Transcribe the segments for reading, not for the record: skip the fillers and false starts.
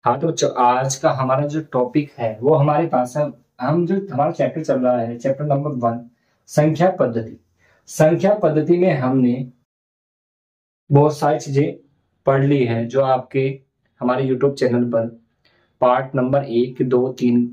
हाँ तो आज का हमारा जो टॉपिक है वो हमारे पास है। हम जो हमारा चैप्टर चल रहा है, चैप्टर नंबर 1, संख्या पद्धति। संख्या पद्धति में हमने बहुत सारी चीजें पढ़ ली है जो आपके हमारे यूट्यूब चैनल पर पार्ट नंबर 1, 2, 3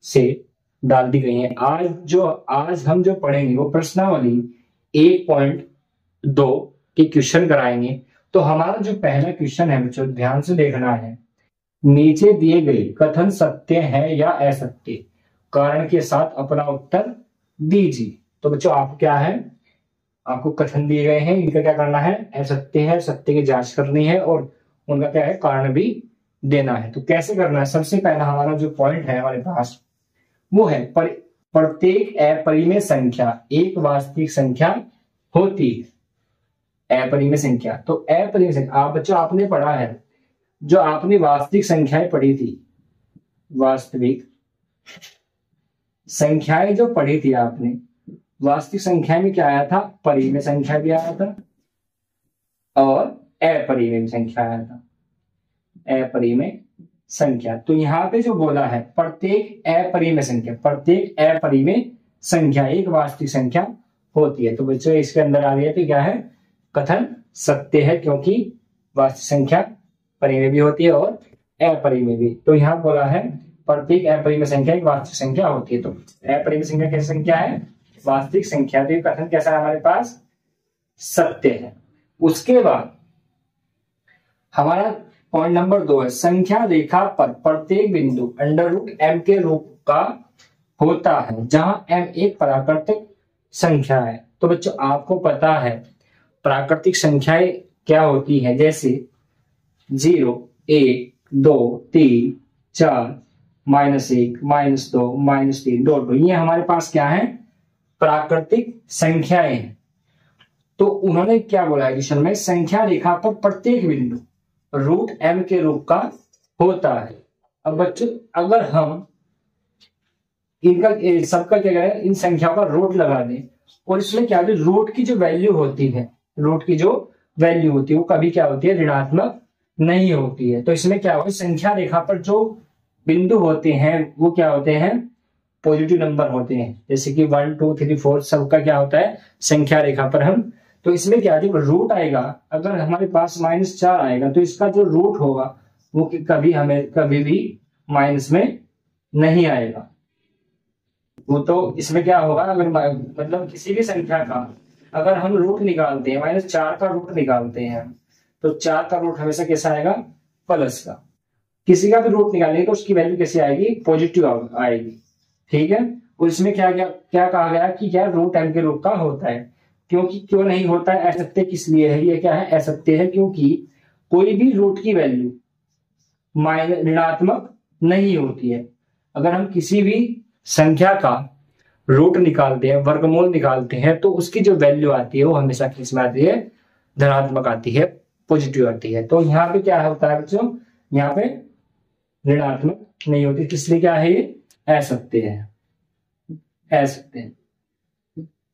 से डाल दी गई है। आज हम जो पढ़ेंगे वो प्रश्नावली 1.2 के क्वेश्चन कराएंगे। तो हमारा जो पहला क्वेश्चन है बच्चों, ध्यान से देखना है। नीचे दिए गए कथन सत्य है या असत्य, कारण के साथ अपना उत्तर दीजिए। तो बच्चों आप क्या है, आपको कथन दिए गए हैं, इनका क्या करना है, असत्य है सत्य की जांच करनी है और उनका क्या है, कारण भी देना है। तो कैसे करना है, सबसे पहला हमारा जो पॉइंट है हमारे पास वो है प्रत्येक अपरिमेय संख्या एक वास्तविक संख्या होती है। अपरिमेय संख्या, तो अपरिमेय संख्या आप बच्चों आपने पढ़ा है, जो आपने वास्तविक संख्याएं पढ़ी थी, वास्तविक संख्याएं जो पढ़ी थी आपने, वास्तविक संख्या में क्या आया था, परिमेय संख्या भी आया था और अपरिमेय संख्या आया था, अपरिमेय संख्या। तो यहाँ पे जो बोला है प्रत्येक अपरिमेय संख्या, प्रत्येक अपरिमेय संख्या एक वास्तविक संख्या होती है। तो बच्चों इसके अंदर आ गया तो क्या है, कथन सत्य है क्योंकि वास्तविक संख्या परिमेय भी होती है और अपरिमेय भी। तो यहाँ बोला है प्रत्येक अपरिमेय संख्या एक वास्तविक संख्या होती है। तो अपरिमेय संख्या कैसी संख्या है, वास्तविक संख्या। तो ये कथन कैसा है हमारे पास, सत्य है। उसके बाद हमारा पॉइंट नंबर 2 है, संख्या रेखा पर प्रत्येक बिंदु √m के रूप का होता है जहां m एक प्राकृतिक संख्या है। तो बच्चों आपको पता है प्राकृतिक संख्याएं क्या होती है, जैसे 0, 1, 2, 3, 4, -1, -2, -3, -2। ये हमारे पास क्या है, प्राकृतिक संख्याएं हैं। तो उन्होंने क्या बोला है क्वेश्चन में, संख्या रेखा पर प्रत्येक बिंदु √m के रूप का होता है। अब बच्चों अगर हम इनका सबका क्या करें, इन संख्याओं का रूट लगा दें और इसमें क्या है, रूट की जो वैल्यू होती है, रूट की जो वैल्यू होती है वो कभी क्या होती है, ऋणात्मक नहीं होती है। तो इसमें क्या होगा, संख्या रेखा पर जो बिंदु होते हैं वो क्या होते हैं, पॉजिटिव नंबर होते हैं। जैसे कि 1, 2, 3, 4 सबका क्या होता है संख्या रेखा पर हम। तो इसमें क्या जब रूट आएगा, अगर हमारे पास -4 आएगा तो इसका जो रूट होगा वो कभी भी माइनस में नहीं आएगा। वो तो इसमें क्या होगा, अगर मतलब किसी भी संख्या का अगर हम रूट निकालते हैं, -4 का रूट निकालते हैं तो 4 का रूट हमेशा कैसा आएगा, प्लस का। किसी का भी रूट निकालेंगे तो उसकी वैल्यू कैसे आएगी, पॉजिटिव आएगी। ठीक है। और इसमें क्या कहा गया कि क्या √m के रूप का होता है। क्यों नहीं होता है, असत्य किस लिए है, ये क्या है, असत्य है क्योंकि कोई भी रूट की वैल्यू ऋणात्मक नहीं होती है। अगर हम किसी भी संख्या का रूट निकालते हैं, वर्गमूल निकालते हैं, तो उसकी जो वैल्यू आती है वो हमेशा किस में आती है, धनात्मक आती है, पॉजिटिव आती है। तो यहाँ पे क्या होता है बच्चों, यहाँ पे ऋणात्मक नहीं होती, इसलिए क्या है, ये असत्य है, असत्य है।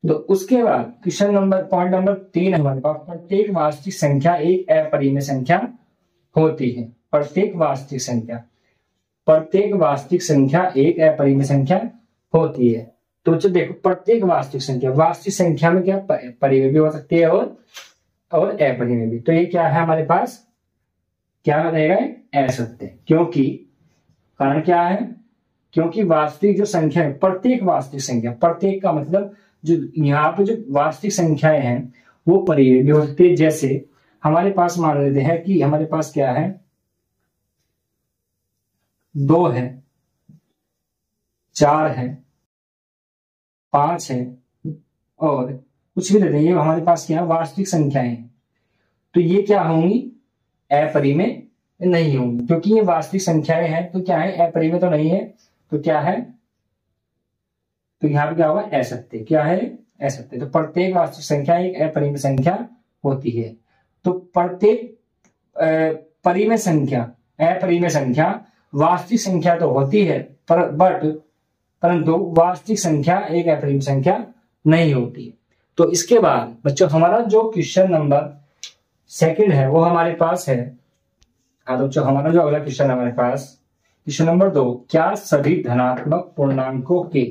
तो उसके बाद क्वेश्चन नंबर पॉइंट नंबर 3 हमारे पास, प्रत्येक वास्तविक संख्या एक अपरिमेय संख्या होती है। प्रत्येक वास्तविक संख्या एक अपरिमेय संख्या होती है। तो देखो प्रत्येक वास्तविक संख्या में क्या परिमेय भी हो सकती है और अपरिमेय भी। तो ये क्या है हमारे पास, क्या रहेगा, असत्य। क्योंकि कारण क्या है, क्योंकि वास्तविक जो संख्या है, प्रत्येक वास्तविक संख्या, प्रत्येक का मतलब जो यहाँ पे जो वास्तविक संख्याएं हैं वो परिमेय भी हो सकती है। जैसे हमारे पास मान लेते हैं कि हमारे पास क्या है, 2 है, 4 है, 5 है और कुछ भी लेते हैं, ये हमारे पास क्या है, वास्तविक संख्याएं हैं। तो ये क्या होंगी, अपरिमेय नहीं होंगी, क्योंकि ये वास्तविक संख्याएं हैं। तो क्या है, अपरिमेय तो नहीं है, तो क्या है, तो यहाँ पे क्या होगा, असत्य। क्या है, असत्य। तो प्रत्येक वास्तविक संख्या एक अपरिमेय संख्या होती है। तो प्रत्येक परिमेय संख्या, अपरिमेय संख्या वास्तविक संख्या तो होती है परंतु वास्तविक संख्या एक अपरिमेय संख्या नहीं होती। तो इसके बाद बच्चों हमारा जो क्वेश्चन नंबर 2 है वो हमारे पास है, हाँ तो जो हमारा जो अगला क्वेश्चन है हमारे पास, क्वेश्चन नंबर 2, क्या सभी धनात्मक पूर्णांकों के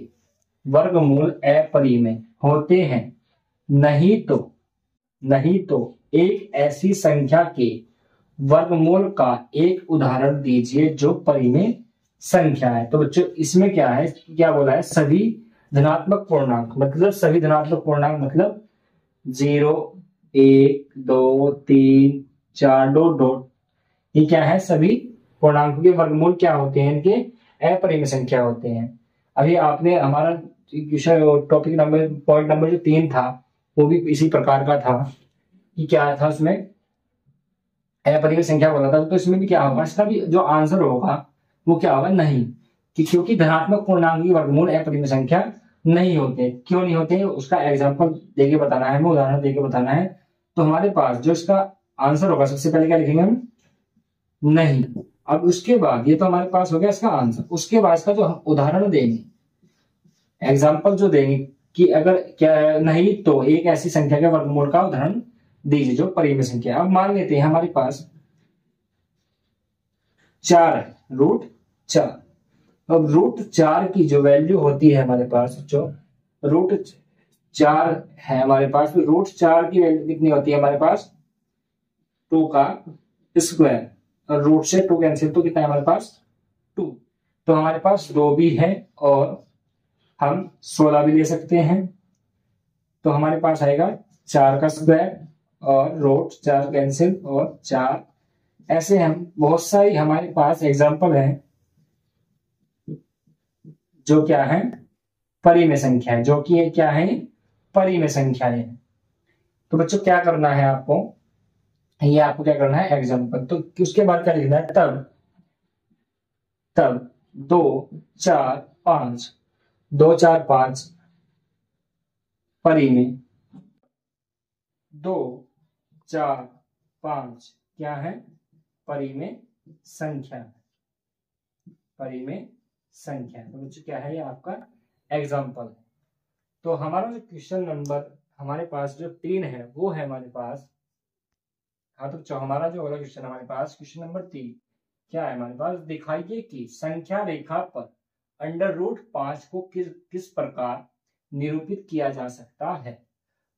वर्गमूल अपरिमेय होते हैं? नहीं तो एक ऐसी संख्या के वर्गमूल का एक उदाहरण दीजिए जो परिमेय संख्या है। तो बच्चों इसमें क्या है, क्या बोला है, सभी धनात्मक पूर्णांक, मतलब सभी धनात्मक पूर्णांक मतलब 0, 1, 2, 3, 4 डॉट डॉट, ये क्या है, सभी पूर्णांकों के वर्गमूल क्या होते हैं, इनके अपरिमेय संख्या होते हैं। अभी आपने हमारा टॉपिक नंबर पॉइंट नंबर जो 3 था वो भी इसी प्रकार का था कि क्या था, उसमें अपरिमेय संख्या बोला था। तो इसमें भी क्या होगा, इसका भी जो आंसर होगा वो क्या होगा, नहीं, कि क्योंकि धनात्मक पूर्णांक की वर्गमूल अपरिमेय संख्या नहीं होते। क्यों नहीं होते, उसका एग्जाम्पल देके बताना है, हमें उदाहरण देके बताना है। तो हमारे पास जो इसका आंसर होगा, सबसे पहले क्या लिखेंगे हम, नहीं। अब उसके बाद ये तो हमारे पास हो गया इसका आंसर, उसके बाद इसका जो हम उदाहरण देंगे, एग्जाम्पल जो देंगे कि अगर क्या नहीं तो एक ऐसी संख्या के वर्गमूल का उदाहरण दीजिए जो परिमेय संख्या है। अब मान लेते हैं हमारे पास 4 है, √4। अब √4 की जो वैल्यू होती है हमारे पास, जो √4 है हमारे पास, तो √4 की वैल्यू कितनी होती है हमारे पास, 2 का स्क्वायर, और रूट से 2 कैंसिल तो कितना है हमारे पास, 2। तो हमारे पास 2 भी है और हम 16 भी ले सकते हैं। तो हमारे पास आएगा 4 का स्क्वायर और √4 कैंसिल और 4। ऐसे हम बहुत सारी हमारे पास एग्जाम्पल है जो क्या है, परिमेय संख्या है, जो कि ये क्या है, परिमेय संख्या है। तो बच्चों क्या करना है आपको, ये आपको क्या करना है एग्जाम्पल, तो उसके बाद क्या लिखना है, तब 2, 4, 5, 2, 4, 5 परिमेय, 2, 4, 5 क्या है, परिमेय संख्या, परिमेय संख्या। तो बच्चों क्या है, ये आपका एग्जाम्पल है। तो हमारा जो क्वेश्चन नंबर हमारे पास जो 3 है वो है हमारे पास, हाँ तो हमारा जो अगला क्वेश्चन हमारे पास क्वेश्चन नंबर 3 क्या है हमारे पास, दिखाइए कि संख्या रेखा पर √5 को किस प्रकार निरूपित किया जा सकता है।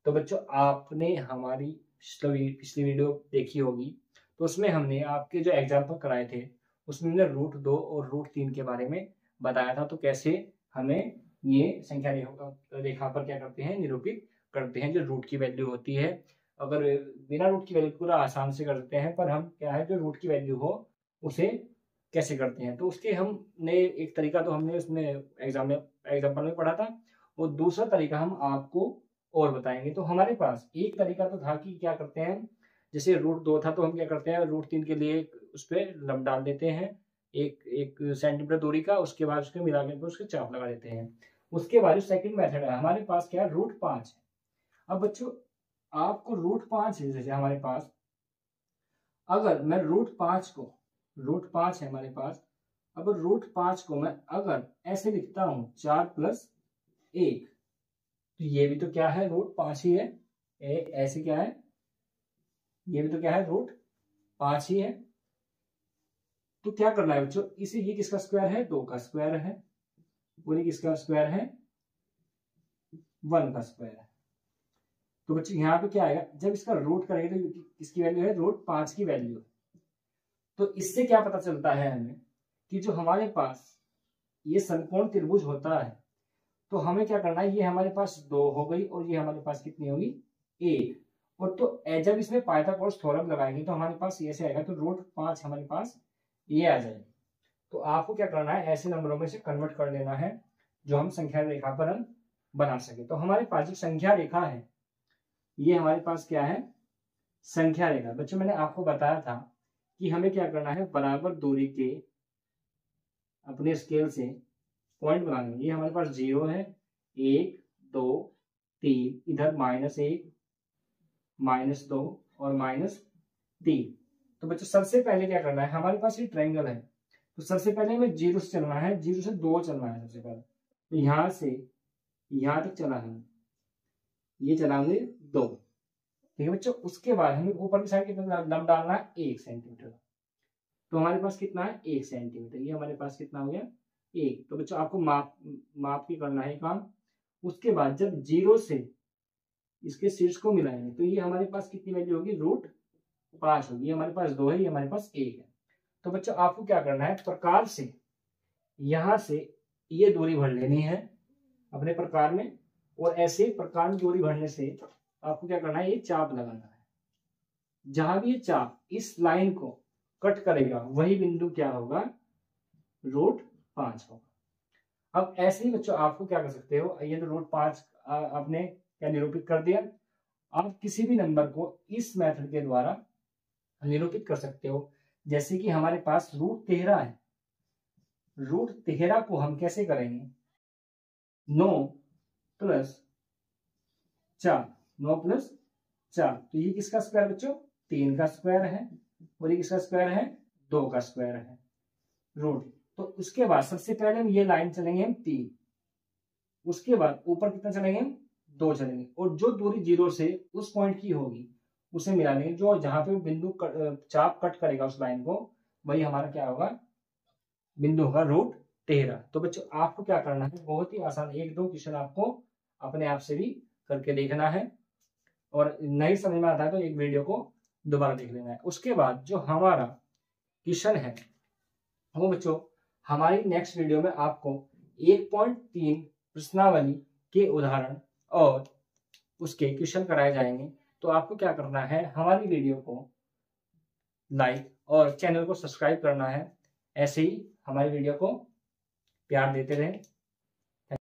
तो बच्चों आपने हमारी पिछली वीडियो देखी होगी, तो उसमें हमने आपके जो एग्जाम्पल कराए थे उसमें हमने √2 और √3 के बारे में बताया था। तो कैसे हमें ये संख्या रेखा पर क्या करते हैं, निरूपित करते हैं। जो रूट की वैल्यू होती है, अगर बिना रूट की वैल्यू पूरा आसान से करते हैं, पर हम क्या है जो रूट की वैल्यू हो उसे कैसे करते हैं, तो उसके हमने एक तरीका तो हमने उसमें एग्जाम्पल में पढ़ा था, और दूसरा तरीका हम आपको और बताएंगे। तो हमारे पास एक तरीका तो था कि क्या करते हैं, जैसे √2 था तो हम क्या करते हैं, √3 के लिए उस पर लंब डाल देते हैं, एक सेंटीमीटर दूरी का, उसके बाद उसके मिला के उसके चाप लगा देते हैं। उसके बाद सेकंड मेथड है हमारे पास क्या, √5 है। अब बच्चों आपको √5 है, जैसे हमारे पास अगर मैं √5 है हमारे पास, अब √5 को मैं अगर ऐसे लिखता हूं 4 + 1, तो ये भी तो क्या है, √5 ही है। ऐसे क्या है, ये भी तो क्या है, √5 ही है। तो क्या करना है बच्चों, इसे ये किसका स्क्वायर है, 2 का स्क्वायर है, और ये किसका स्क्वायर है, 1 का स्क्वायर है। तो बच्चों यहाँ पे क्या आएगा, जब इसका रूट करेंगे तो किसकी वैल्यू है, √5 की वैल्यू है। तो इससे क्या पता चलता है हमें कि जो हमारे पास ये समकोण त्रिभुज होता है, तो हमें क्या करना है, ये हमारे पास 2 हो गई और ये हमारे पास कितनी होगी, 1। और तो जब इसमें पाइथागोरस थ्योरम लगाएंगे तो हमारे पास ये से आएगा, तो √5 हमारे पास ये आ जाएगी। तो आपको क्या करना है, ऐसे नंबरों में से कन्वर्ट कर लेना है जो हम संख्या रेखा पर हम बना सके। तो हमारे पास जो संख्या रेखा है, ये हमारे पास क्या है, संख्या रेखा। बच्चों मैंने आपको बताया था कि हमें क्या करना है, बराबर दूरी के अपने स्केल से पॉइंट बनाने। ये हमारे पास 0 है, 1, 2, 3, इधर -1, -2 और -3। तो बच्चों सबसे पहले क्या करना है, हमारे पास ये ट्रायंगल है, तो सबसे पहले हमें 0 से चलना है, 0 से 2 चलना है सबसे पहले। तो यहां से यहां तक चला है, ये चलाएंगे 2, ठीक है बच्चों। उसके बाद हमें ऊपर की साइड कितना लंब डालना है, 1 सेंटीमीटर। तो हमारे पास कितना है 1 सेंटीमीटर, ये हमारे पास कितना हो गया 1। तो बच्चों आपको माप की करना है काम। उसके बाद जब 0 से इसके शीर्ष को मिलाएंगे तो ये हमारे पास कितनी वैल्यू होगी √5 होगी। ये हमारे पास 2 है, ये हमारे पास 1 है। तो बच्चों आपको क्या करना है, प्रकार से यहां से ये दूरी भर लेनी है अपने प्रकार में, और ऐसे प्रकार में दूरी भरने से आपको क्या करना है, ये चाप लगाना है। जहां भी ये चाप इस लाइन को कट करेगा वही बिंदु क्या होगा, √5 होगा। अब ऐसे ही बच्चों आपको क्या कर सकते हो, ये तो √5 आपने क्या निरूपित कर दिया। आप किसी भी नंबर को इस मेथड के द्वारा निरूपित कर सकते हो। जैसे कि हमारे पास √13 है, √13 को हम कैसे करेंगे, 9 + 4, 9 + 4, तो ये किसका स्क्वायर बच्चों, 3 का स्क्वायर है, और ये किसका स्क्वायर है, 2 का स्क्वायर है रूट। तो उसके बाद सबसे पहले हम ये लाइन चलेंगे हम 3, उसके बाद ऊपर कितना चलेंगे हम 2 चलेंगे, और जो दूरी 0 से उस पॉइंट की होगी उसे मिला लेंगे। जो जहां पे बिंदु चाप कट करेगा उस लाइन को, वही हमारा क्या होगा, बिंदु होगा √13। तो बच्चों आपको क्या करना है, बहुत ही आसान 1-2 क्वेश्चन आपको अपने आप से भी करके देखना है, और नहीं समझ में आता है तो एक वीडियो को दोबारा देख लेना है। उसके बाद जो हमारा क्वेश्चन है वो बच्चों हमारी नेक्स्ट वीडियो में आपको 1.3 प्रश्नावली के उदाहरण और उसके क्वेश्चन कराए जाएंगे। तो आपको क्या करना है, हमारी वीडियो को लाइक और चैनल को सब्सक्राइब करना है। ऐसे ही हमारी वीडियो को प्यार देते रहें।